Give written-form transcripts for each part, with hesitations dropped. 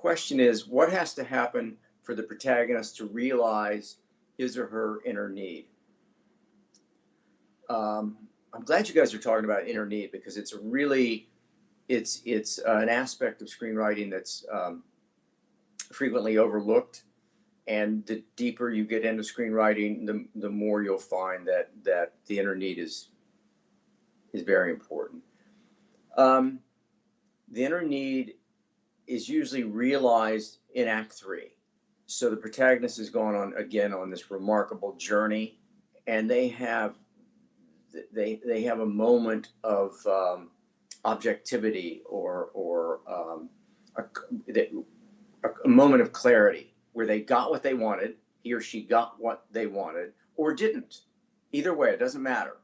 question is, what has to happen for the protagonist to realize his or her inner need? I'm glad you guys are talking about inner need, because it's a really, it's an aspect of screenwriting that's frequently overlooked. And the deeper you get into screenwriting, the more you'll find that the inner need is very important. The inner need is usually realized in Act 3. So the protagonist has gone on again on this remarkable journey, and they have a moment of objectivity or a moment of clarity where they got what they wanted, he or she got what they wanted, or didn't. Either way, it doesn't matter.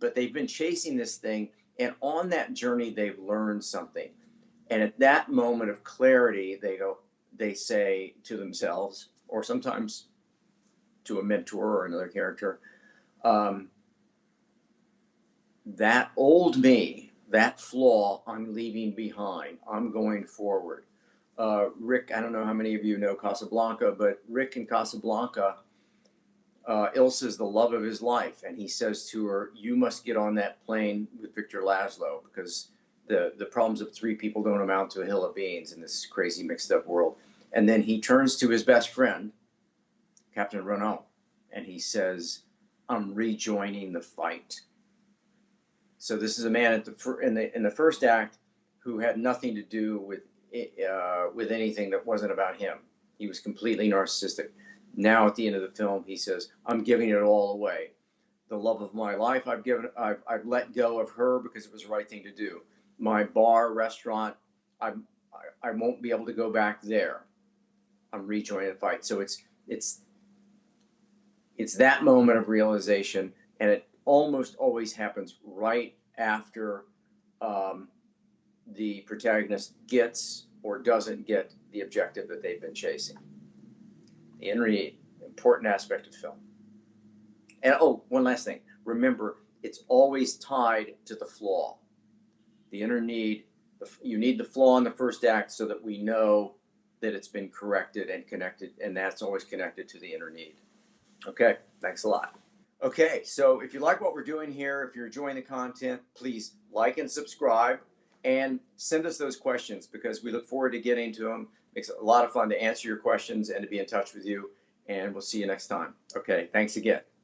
But they've been chasing this thing, and on that journey, they've learned something. And at that moment of clarity, they say to themselves, or sometimes to a mentor or another character, that old me, that flaw, I'm leaving behind. I'm going forward. Rick, I don't know how many of you know Casablanca, but Rick in Casablanca, Ilsa's the love of his life, and he says to her, you must get on that plane with Victor Laszlo, because the problems of three people don't amount to a hill of beans in this crazy mixed up world. And then he turns to his best friend, Captain Renault, and he says, I'm rejoining the fight. So this is a man in the first act who had nothing to do with anything that wasn't about him. He was completely narcissistic. Now at the end of the film, he says, I'm giving it all away. The love of my life, I've let go of her because it was the right thing to do. My bar, restaurant, I won't be able to go back there. I'm rejoining the fight. So it's that moment of realization, and it almost always happens right after the protagonist gets or doesn't get the objective that they've been chasing. The inner need, important aspect of film. And oh, one last thing. Remember, it's always tied to the flaw. The inner need, you need the flaw in the first act so that we know that it's been corrected and connected, and that's always connected to the inner need. Okay, thanks a lot. Okay, so if you like what we're doing here, if you're enjoying the content, please like and subscribe, and send us those questions, because we look forward to getting to them. Makes it a lot of fun to answer your questions and to be in touch with you, and we'll see you next time. Okay, thanks again.